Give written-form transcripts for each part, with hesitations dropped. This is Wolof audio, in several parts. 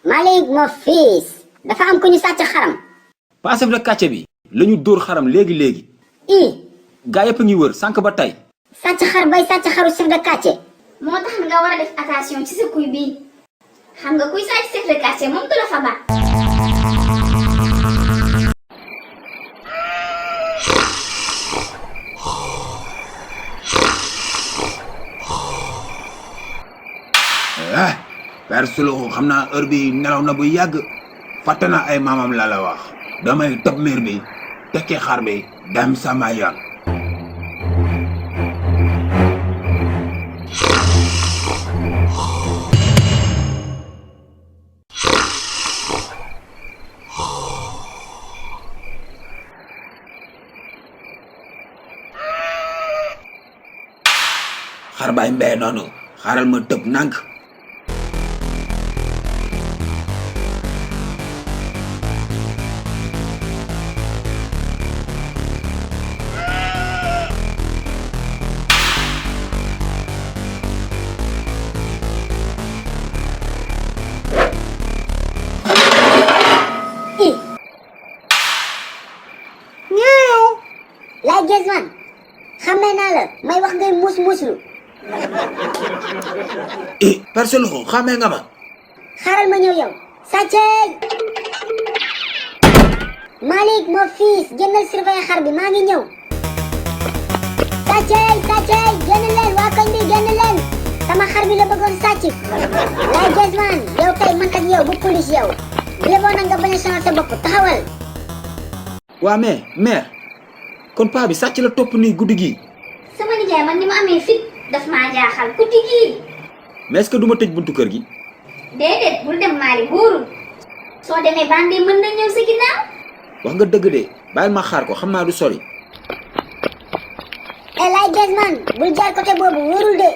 Malik mo fils dafa am ku ñu sàcc xaram. pas chef de quartier bi lañu dóor xaram léegi i gaa yëpp a ngi wër sànq ba tey. sàcc xar bay sàcc xaru chef de quartier. moo tax nga war a def attention ci sa kuy bii xam nga kuy sàcc chef de quartier moom du la fa baax. Père Suluxu xam naa heure bi nelaw na bu yàgg fàtte na ay maamam la la wax damay topp miir bi tekkee xar bi dem sama yoon. xar baay mbee noonu xaaral ma tëb nànk. Laay Gezman xamee naa la may wax ngay muuslu. Père Suluxu xamee nga ma. xaaral ma ñëw yow. sàcceey. Malik mo fils génnal surveiller xar bi maa ngi ñëw. sàcceey génn leen waa koñ bi génn leen sama xar bi la bëggoon sàcc. Laay Gezman yow tey man ak yow bu police yow leboo na nga bañ a sonal sa bopp taxawal. waa mais mère kon paa bi sàcc la topp nii guddi gi. sama nijaay man ni ma amee fit daf maa jaaxal guddi gii. mais est-ce que du ma tëj buntu kër gi. déedéet bul dem Mali wóorul soo demee bandi mën na ñëw sa ginnaaw. wax nga dëgg de bàyyil ma xaar ko xam naa du sori. Laay Gezman bul jaar côté boobu wóorul de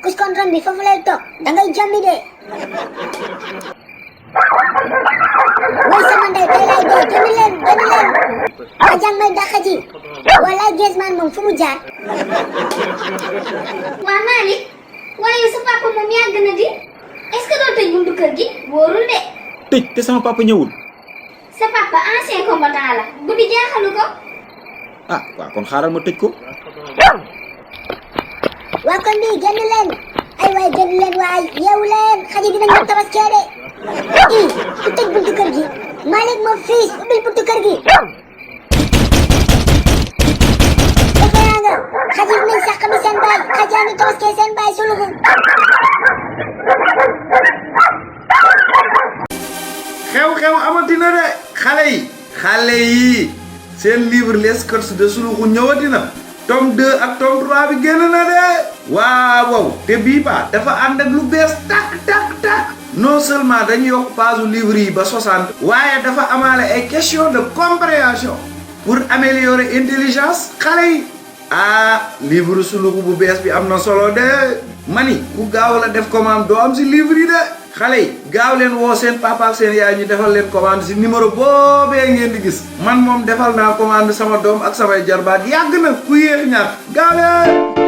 kus kontoon bi foofu lay toog dangay jommi de. way sama ndey tey laay dee génn leen waa jàng may dàq ji waa Laay Gezman moom fu mu jaar. waa Malick waaye sa papa moom yàgg na di est-ce que doo tëj buntu kër gi wóorul de. tëj te sama papa ñëwul. sa papa ancien combattant la guddi jaaxalu ko. ah waaw kon xaaral ma tëj ko. waa kon bii génn leen ay waay génn leen waay yeewu leen xaj yi dinañ ma tabaskee de. ku tëj buntu kër gi Malik mo fils ubbil buntu kër gi. defe naa nga xaj yi dinañ sàq mi seen baay xaj yaa ngi tabaskee seen baay Suluxu. xew-xew amatina de xale yi seen livre les sketchs de Suluxu ñëwatina tome 2 ak tome 3 bi génn na de waaw te bii ba dafa ànd ak lu bees tak non seulement dañu yokk page livre yi ba 60 waaye dafa amaale ay question de compréhension pour améliorer intelligence xale yi livre Suluxu bu bees bi am na solo de mani ku gaaw la def commande doo am si livre yi de xale yi gaaw leen woo seen papa ak seen yaay ñu defal leen commande si numéro boobee ngeen di gis man moom defal naa commande sama doom ak samay jarbaat yàgg na ku yéex ñaar gaaw leen